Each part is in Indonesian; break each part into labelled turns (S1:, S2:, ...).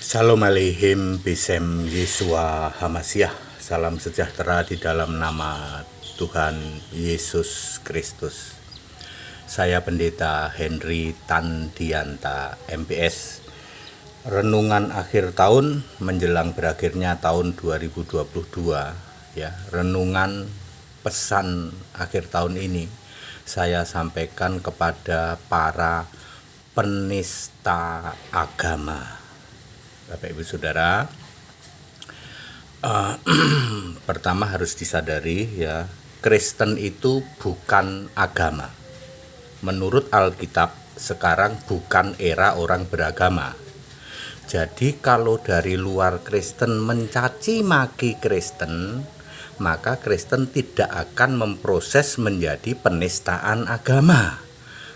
S1: Shalom Aleihim Bisem Yesua Hamasyah. Salam sejahtera di dalam nama Tuhan Yesus Kristus. Saya Pendeta Henry Tandianta MPS. Renungan akhir tahun menjelang berakhirnya tahun 2022 ya. Renungan pesan akhir tahun ini saya sampaikan kepada para penista agama. Bapak Ibu Saudara, pertama harus disadari ya, Kristen itu bukan agama. Menurut Alkitab sekarang bukan era orang beragama. Jadi kalau dari luar Kristen mencaci maki Kristen, maka Kristen tidak akan memproses menjadi penistaan agama.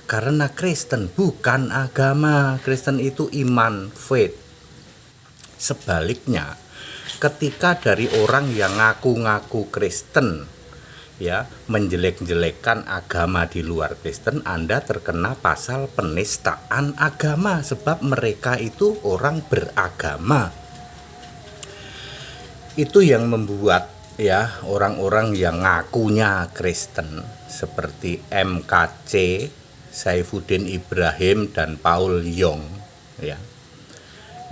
S1: Karena Kristen bukan agama. Kristen itu iman, faith. Sebaliknya, ketika dari orang yang ngaku-ngaku Kristen ya menjelek-jelekan agama di luar Kristen, Anda terkena pasal penistaan agama sebab mereka itu orang beragama. Itu yang membuat ya orang-orang yang ngakunya Kristen seperti MKC, Saifuddin Ibrahim dan Paul Yong ya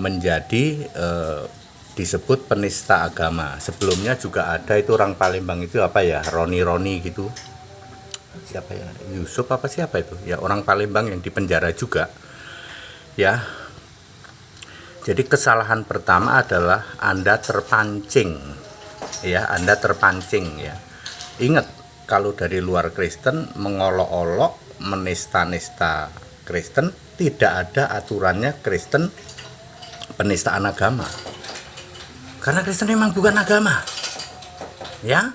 S1: menjadi disebut penista agama. Sebelumnya juga ada itu orang Palembang itu apa ya, Roni gitu, siapa ya, Yusuf apa siapa itu ya, orang Palembang yang dipenjara juga ya. Jadi kesalahan pertama adalah Anda terpancing ya, Anda terpancing ya. Ingat, kalau dari luar Kristen mengolok-olok, menista-nista Kristen, tidak ada aturannya Kristen penistaan agama, karena Kristen memang bukan agama ya.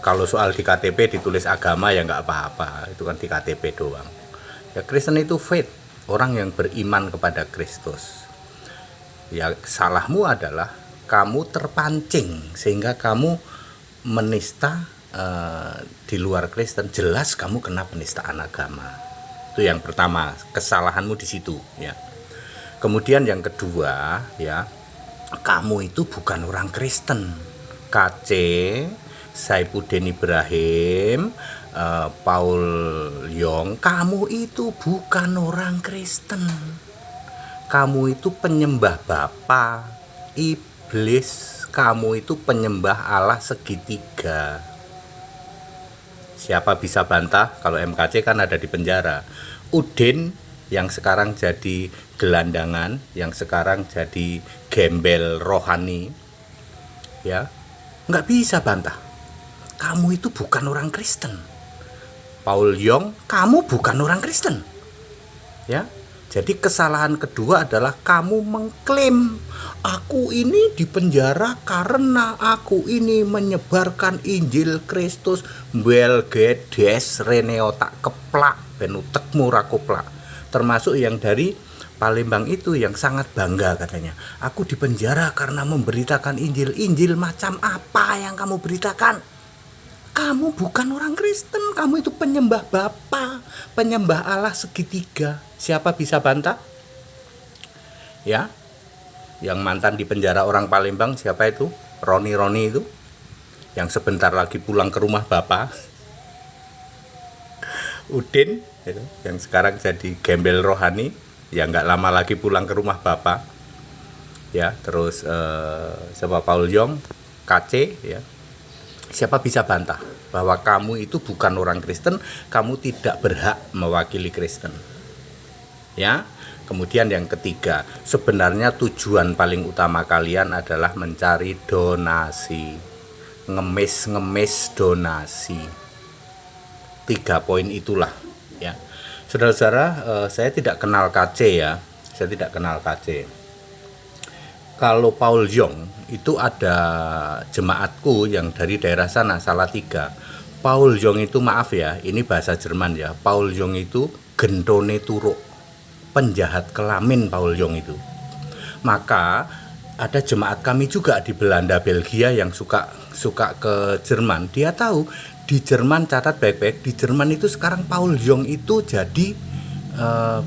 S1: Kalau soal di KTP ditulis agama ya nggak apa-apa, itu kan di KTP doang ya. Kristen itu faith, orang yang beriman kepada Kristus ya. Salahmu adalah kamu terpancing sehingga kamu menista di luar Kristen. Jelas kamu kena penistaan agama. Itu yang pertama, kesalahanmu di situ ya. Kemudian yang kedua ya, kamu itu bukan orang Kristen. KC, Saifuddin Ibrahim, Paul Yong, kamu itu bukan orang Kristen. Kamu itu penyembah bapa, iblis. Kamu itu penyembah Allah segitiga. Siapa bisa bantah kalau MKC kan ada di penjara. Udin yang sekarang jadi gelandangan, yang sekarang jadi gembel rohani ya, nggak bisa bantah, kamu itu bukan orang Kristen. Paul Yong, kamu bukan orang Kristen ya. Jadi kesalahan kedua adalah kamu mengklaim, aku ini dipenjara karena aku ini menyebarkan Injil Kristus. Belgedes reneo tak keplak benutekmu rakoplak. Termasuk yang dari Palembang itu yang sangat bangga katanya, aku dipenjara karena memberitakan Injil. Injil macam apa yang kamu beritakan? Kamu bukan orang Kristen, kamu itu penyembah bapa, penyembah Allah segitiga. Siapa bisa bantah? Ya, yang mantan di penjara orang Palembang siapa itu? Roni itu, yang sebentar lagi pulang ke rumah bapa. Udin itu, yang sekarang jadi gembel rohani, yang nggak lama lagi pulang ke rumah bapak ya. Terus siapa, Paul Yong, KC ya. Siapa bisa bantah bahwa kamu itu bukan orang Kristen, kamu tidak berhak mewakili Kristen ya. Kemudian yang ketiga, sebenarnya tujuan paling utama kalian adalah mencari donasi, ngemis donasi. 3 poin itulah ya. Saudara-saudara, saya tidak kenal KC ya. Saya tidak kenal KC. Kalau Paul Yong itu ada jemaatku yang dari daerah sana, Salatiga. Paul Yong itu, maaf ya, ini bahasa Jerman ya. Paul Yong itu gendone turuk, penjahat kelamin Paul Yong itu. Maka ada jemaat kami juga di Belanda, Belgia yang suka ke Jerman. Dia tahu di Jerman, catat baik-baik, di Jerman itu sekarang Paul Yong itu jadi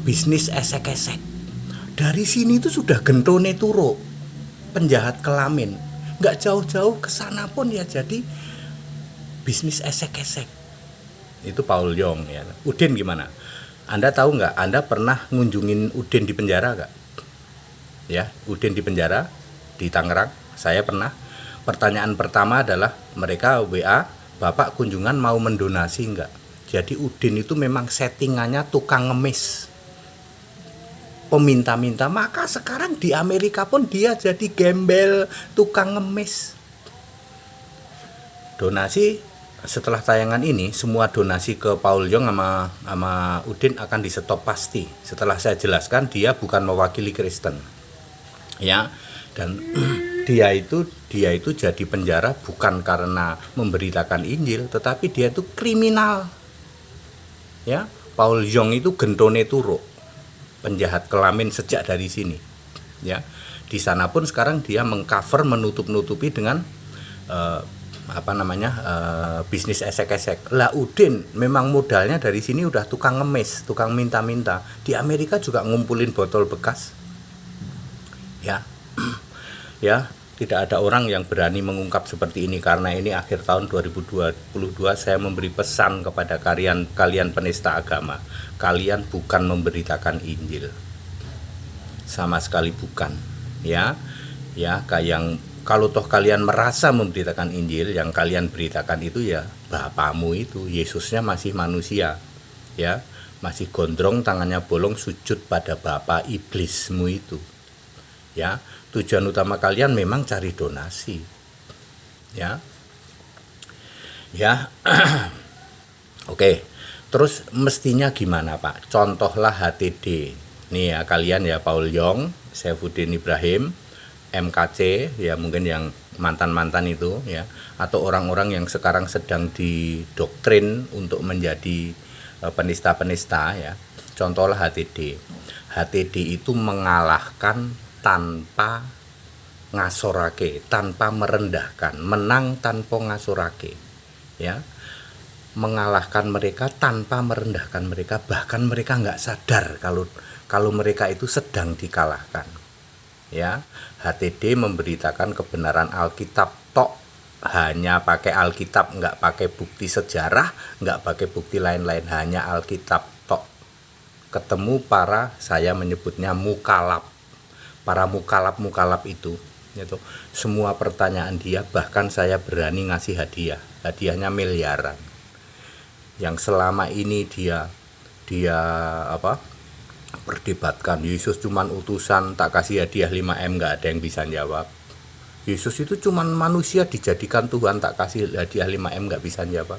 S1: bisnis esek-esek. Dari sini itu sudah gentone turu. penjahat kelamin. Nggak jauh-jauh ke sana pun ya jadi bisnis esek-esek. Itu Paul Yong ya. Udin gimana? Anda tahu nggak? Anda pernah ngunjungin Udin di penjara nggak? Ya, Udin di penjara di Tangerang. Saya pernah. Pertanyaan pertama adalah mereka WA, Bapak kunjungan mau mendonasi nggak? Jadi Udin itu memang settingannya tukang ngemis, peminta-minta. Maka sekarang di Amerika pun dia jadi gembel, tukang ngemis. Donasi setelah tayangan ini, semua donasi ke Paul Yong sama Udin akan di stop pasti. Setelah saya jelaskan dia bukan mewakili Kristen, ya, dan dia itu jadi penjara bukan karena memberitakan Injil, tetapi dia itu kriminal, ya. Paul Yong itu gentone turu, penjahat kelamin sejak dari sini, ya. Di sana pun sekarang dia mengcover, menutup-nutupi dengan bisnis esek-esek. Lah Udin memang modalnya dari sini udah tukang ngemis, tukang minta-minta. Di Amerika juga ngumpulin botol bekas, ya. Ya, tidak ada orang yang berani mengungkap seperti ini, karena ini akhir tahun 2022 saya memberi pesan kepada kalian penista agama. Kalian bukan memberitakan Injil. Sama sekali bukan, ya. Ya, kayak kalau toh kalian merasa memberitakan Injil, yang kalian beritakan itu ya Bapamu itu, Yesusnya masih manusia, ya. Masih gondrong, tangannya bolong, sujud pada Bapa iblismu itu. Ya, tujuan utama kalian memang cari donasi, ya. Ya. Oke. Terus mestinya gimana, Pak? Contohlah HTD. Nih ya kalian ya, Paul Yong, Saifuddin Ibrahim, MKC ya, mungkin yang mantan-mantan itu ya, atau orang-orang yang sekarang sedang didoktrin untuk menjadi penista-penista ya. Contohlah HTD. HTD itu mengalahkan tanpa ngasorake, tanpa merendahkan, menang tanpa ngasorake, ya. Mengalahkan mereka tanpa merendahkan mereka, bahkan mereka nggak sadar kalau mereka itu sedang dikalahkan, ya. HTD memberitakan kebenaran Alkitab tok, hanya pakai Alkitab, nggak pakai bukti sejarah, nggak pakai bukti lain-lain, hanya Alkitab tok. Ketemu saya menyebutnya mukalab, para mukalab itu semua pertanyaan dia, bahkan saya berani ngasih hadiahnya miliaran. Yang selama ini dia perdebatkan, Yesus cuman utusan, tak kasih hadiah 5M, nggak ada yang bisa jawab. Yesus itu cuman manusia dijadikan Tuhan, tak kasih hadiah 5M, nggak bisa jawab.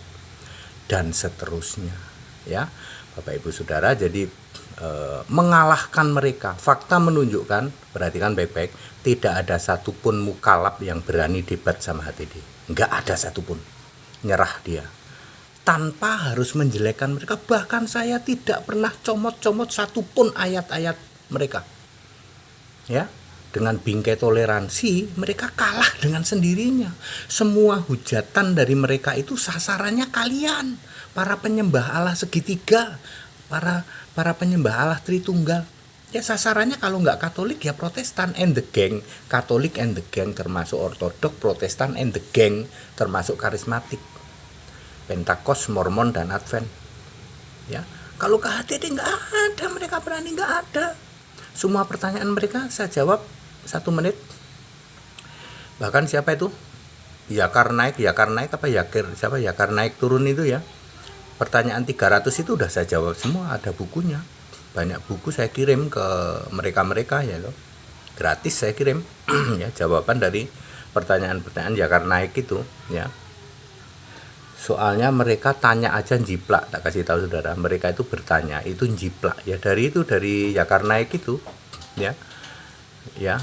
S1: Dan seterusnya, ya Bapak Ibu Saudara. Jadi mengalahkan mereka. Fakta menunjukkan, perhatikan baik-baik, tidak ada satupun mukalab yang berani debat sama HTD. Nggak ada satupun. Nyerah dia. Tanpa harus menjelekkan mereka. Bahkan saya tidak pernah comot-comot satupun ayat-ayat mereka. Ya, dengan bingkai toleransi mereka kalah dengan sendirinya. Semua hujatan dari mereka itu sasarannya kalian, para penyembah Allah segitiga, para penyembah Allah Tritunggal. Ya sasarannya kalau nggak Katolik ya Protestan and the gang, Katolik and the gang termasuk Ortodok, Protestan and the gang termasuk karismatik, Pentakos, Mormon, dan Advent. Ya, kalau ke HTD nggak ada, mereka berani, nggak ada. Semua pertanyaan mereka saya jawab 1 menit. Bahkan siapa itu? Yakar naik turun itu ya. Pertanyaan 300 itu udah saya jawab semua, ada bukunya. Banyak buku saya kirim ke mereka ya loh. Gratis saya kirim ya jawaban dari pertanyaan-pertanyaan Yakar naik itu ya. Soalnya mereka tanya aja njiplak, tak kasih tahu saudara, mereka itu bertanya itu njiplak ya, dari Yakar naik itu ya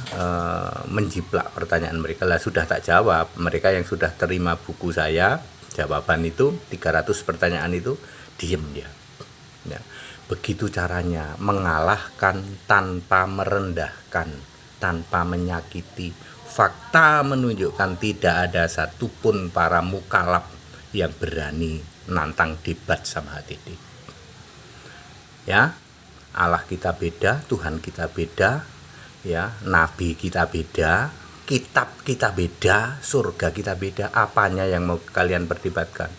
S1: menjiplak pertanyaan mereka. Lah sudah tak jawab, mereka yang sudah terima buku saya jawaban itu 300 pertanyaan itu diem dia ya. Begitu caranya mengalahkan tanpa merendahkan, tanpa menyakiti. Fakta menunjukkan tidak ada satupun para mukalab yang berani nantang debat sama HTD. Ya, Allah kita beda, Tuhan kita beda, ya, nabi kita beda, kitab kita beda, surga kita beda. Apanya yang mau kalian perdebatkan?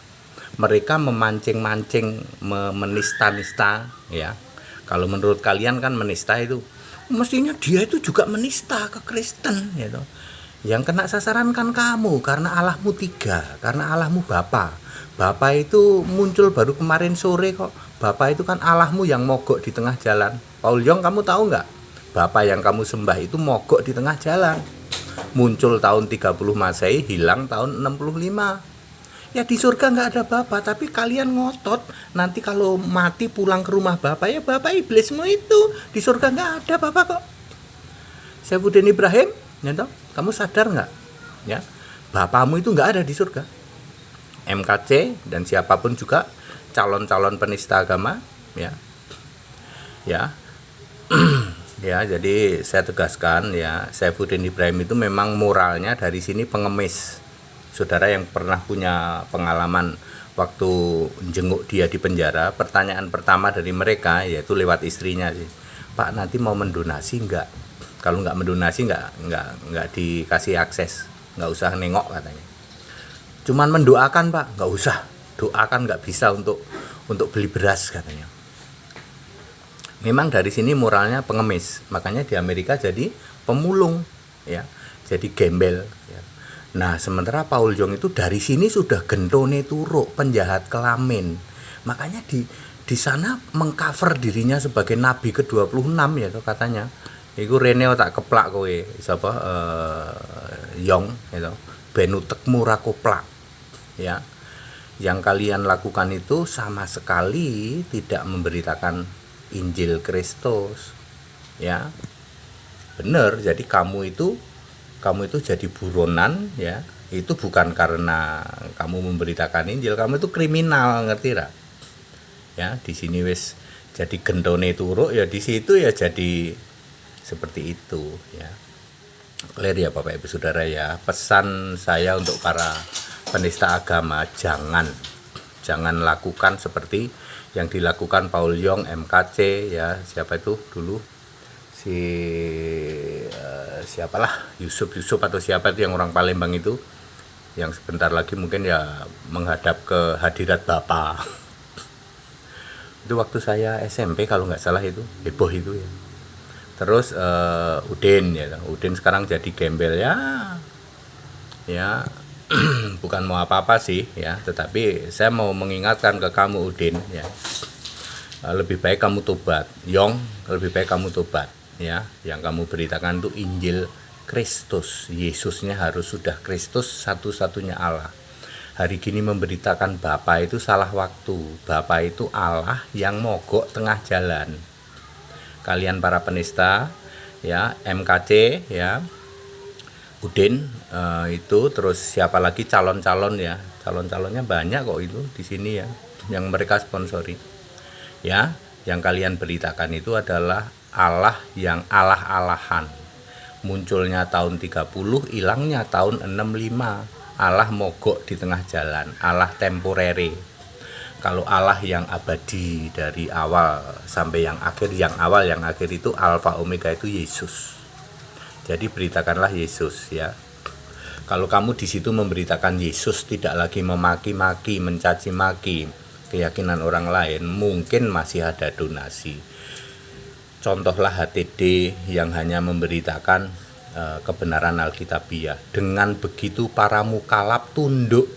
S1: Mereka memancing-mancing, menista-nista, ya. Kalau menurut kalian kan menista itu mestinya dia itu juga menista ke Kristen, gitu. Yang kena sasaran kan kamu, karena Allahmu tiga, karena Allahmu Bapa. Bapa itu muncul baru kemarin sore kok. Bapa itu kan Allahmu yang mogok di tengah jalan. Paul Yong, kamu tahu nggak? Bapa yang kamu sembah itu mogok di tengah jalan. Muncul tahun 30 Masehi, hilang tahun 65. Ya di surga nggak ada Bapa, tapi kalian ngotot nanti kalau mati pulang ke rumah Bapa, ya Bapa iblismu itu. Di surga nggak ada Bapa kok. Saifuddin Ibrahim, ya toh? Kamu sadar nggak? Ya, Bapamu itu nggak ada di surga. MKC dan siapapun juga calon-calon penista agama, ya. Ya. Ya, jadi saya tegaskan ya, Saifuddin Ibrahim itu memang moralnya dari sini pengemis. Saudara yang pernah punya pengalaman waktu jenguk dia di penjara, pertanyaan pertama dari mereka yaitu lewat istrinya sih, Pak nanti mau mendonasi enggak? Kalau enggak mendonasi enggak dikasih akses, enggak usah nengok katanya. Cuman mendoakan Pak, enggak usah. Doakan enggak bisa untuk beli beras katanya. Memang dari sini moralnya pengemis, makanya di Amerika jadi pemulung, ya, jadi gembel. Ya. Nah, sementara Paul Yong itu dari sini sudah gentone turuk, penjahat kelamin. Makanya di sana mengcover dirinya sebagai nabi ke-26 ya tuh katanya. Iku rene tak keplak kowe, sapa Yong itu. Ben utekmu ra koplak. Ya. Yang kalian lakukan itu sama sekali tidak memberitakan Injil Kristus. Ya. Benar, jadi kamu itu jadi buronan ya, itu bukan karena kamu memberitakan Injil, kamu itu kriminal, ngerti ra? Ya, di sini wis jadi gentone turuk ya, di situ ya jadi seperti itu ya. Clear ya Bapak Ibu Saudara ya. Pesan saya untuk para penista agama, jangan lakukan seperti yang dilakukan Paul Yong, MKC ya, siapa itu dulu siapalah Yusuf atau siapa itu yang orang Palembang itu yang sebentar lagi mungkin ya menghadap ke hadirat Bapa. Itu waktu saya SMP kalau nggak salah, itu heboh itu ya. Terus Udin sekarang jadi gembel ya bukan mau apa-apa sih ya, tetapi saya mau mengingatkan ke kamu Udin ya, lebih baik kamu tobat. Yong, lebih baik kamu tobat ya. Yang kamu beritakan itu Injil Kristus. Yesusnya harus sudah Kristus, satu-satunya Allah. Hari gini memberitakan Bapa itu salah waktu. Bapa itu Allah yang mogok tengah jalan. Kalian para penista ya, MKC ya, Udin itu, terus siapa lagi calon-calon ya. Calon-calonnya banyak kok itu di sini ya, yang mereka sponsori. Ya, yang kalian beritakan itu adalah Allah yang Allah-alahan. Munculnya tahun 30, hilangnya tahun 65. Allah mogok di tengah jalan, Allah temporary. Kalau Allah yang abadi dari awal sampai yang akhir, yang awal yang akhir itu Alfa Omega itu Yesus. Jadi beritakanlah Yesus ya. Kalau kamu di situ memberitakan Yesus, tidak lagi memaki-maki, mencaci maki keyakinan orang lain, mungkin masih ada donasi. Contohlah HTD yang hanya memberitakan kebenaran Alkitabiah. Dengan begitu para mukalaf tunduk.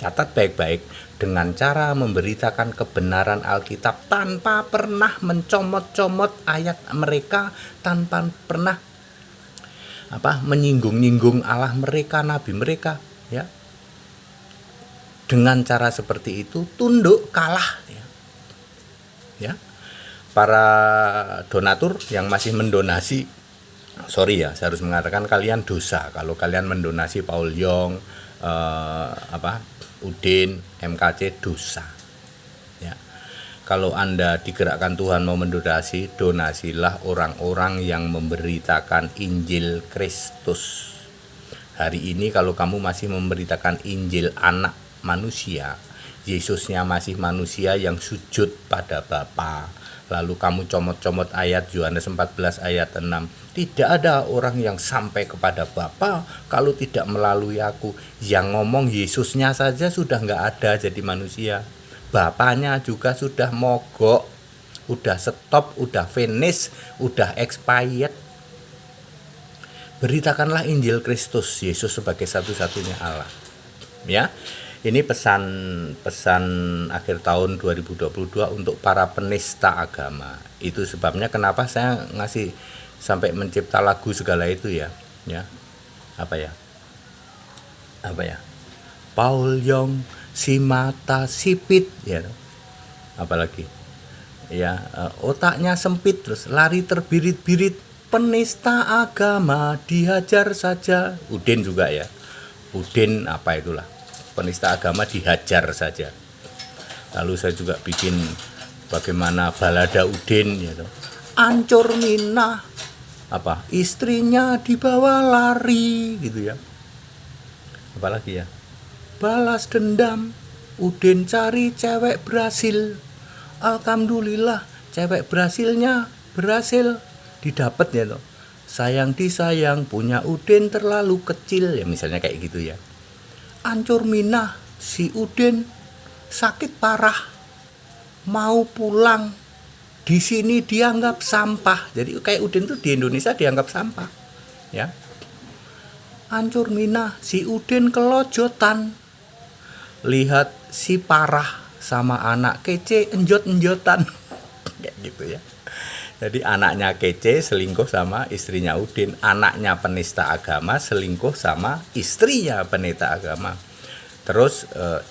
S1: Catat baik-baik, dengan cara memberitakan kebenaran Alkitab tanpa pernah mencomot-comot ayat mereka, tanpa pernah menyinggung-nyinggung Allah mereka, nabi mereka ya. Dengan cara seperti itu tunduk, kalah ya. Ya. Para donatur yang masih mendonasi, sorry ya, saya harus mengatakan kalian dosa kalau kalian mendonasi Paul Yong, Udin, MKC, dosa. Ya. Kalau Anda digerakkan Tuhan mau mendonasi, donasilah orang-orang yang memberitakan Injil Kristus. Hari ini kalau kamu masih memberitakan Injil anak manusia, Yesusnya masih manusia yang sujud pada Bapa, lalu kamu comot-comot ayat Yohanes 14 ayat 6. Tidak ada orang yang sampai kepada Bapa kalau tidak melalui aku. Yang ngomong Yesusnya saja sudah nggak ada jadi manusia. Bapaknya juga sudah mogok, udah stop, udah finish, udah expired. Beritakanlah Injil Kristus Yesus sebagai satu-satunya Allah. Ya. Ini pesan akhir tahun 2022 untuk para penista agama. Itu sebabnya kenapa saya ngasih sampai mencipta lagu segala itu ya. Ya. Apa ya? Paul Yong si mata sipit ya. Apalagi? Ya, otaknya sempit terus lari terbirit-birit, penista agama dihajar saja. Udin juga ya. Udin apa itulah. Penista agama dihajar saja. Lalu saya juga bikin bagaimana balada Udin gitu. Ancur minah istrinya dibawa lari gitu ya. Apalagi ya, balas dendam, Udin cari cewek Brasil. Alhamdulillah cewek Brasilnya berhasil didapat ya toh. Sayang disayang punya Udin terlalu kecil ya, misalnya kayak gitu ya. Ancur minah si Udin sakit parah, mau pulang, di sini dianggap sampah. Jadi kayak Udin tuh di Indonesia dianggap sampah ya. Ancur minah si Udin kelojotan, lihat si parah sama anak kece enjot-enjotan kayak gitu ya. Jadi anaknya kece selingkuh sama istrinya Udin, anaknya penista agama selingkuh sama istrinya penista agama. Terus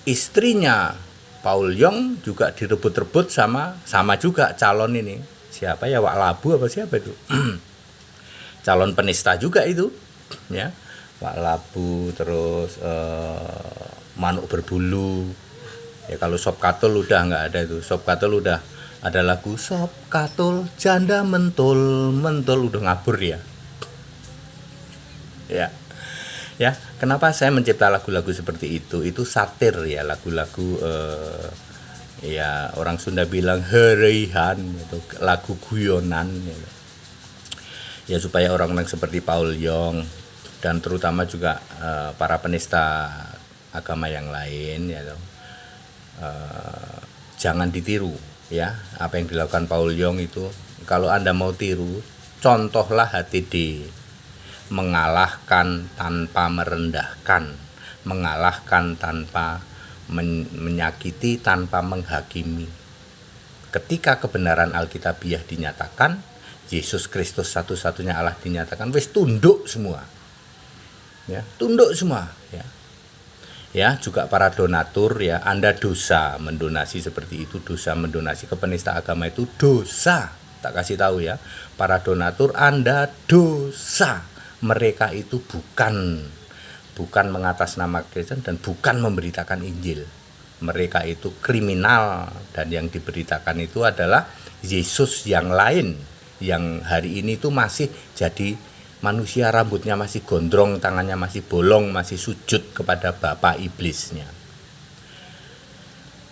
S1: istrinya Paul Yong juga direbut-rebut sama juga calon ini. Siapa ya, Wak Labu apa siapa itu? Calon penista juga itu, ya. Wak Labu, terus Manuk Berbulu. Ya kalau Sop Katul udah nggak ada itu. Sop Katul udah ada lagu Sop Katul janda mentul udah ngabur ya. Ya, kenapa saya mencipta lagu-lagu seperti itu? Itu satir ya, lagu-lagu ya orang Sunda bilang hereihan gitu, lagu guyonan gitu. Ya supaya orang-orang seperti Paul Yong dan terutama juga para penista agama yang lain ya, jangan ditiru ya apa yang dilakukan Paul Yong itu. Kalau Anda mau tiru, contohlah HTD, mengalahkan tanpa merendahkan, mengalahkan tanpa menyakiti, tanpa menghakimi. Ketika kebenaran Alkitabiah dinyatakan, Yesus Kristus satu-satunya Allah dinyatakan, wis tunduk semua. Ya, tunduk semua ya. Ya, juga para donatur ya, Anda dosa mendonasi seperti itu, dosa mendonasi ke penista agama itu dosa. Tak kasih tahu ya, para donatur Anda dosa. Mereka itu bukan mengatasnamakan Kristen dan bukan memberitakan Injil. Mereka itu kriminal dan yang diberitakan itu adalah Yesus yang lain, yang hari ini itu masih jadi manusia, rambutnya masih gondrong, tangannya masih bolong, masih sujud kepada bapa iblisnya.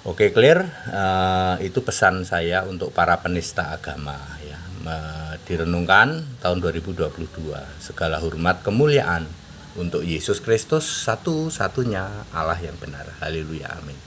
S1: Oke, clear. Itu pesan saya untuk para penista agama ya. Direnungkan tahun 2022. Segala hormat kemuliaan untuk Yesus Kristus satu-satunya Allah yang benar. Haleluya, amin.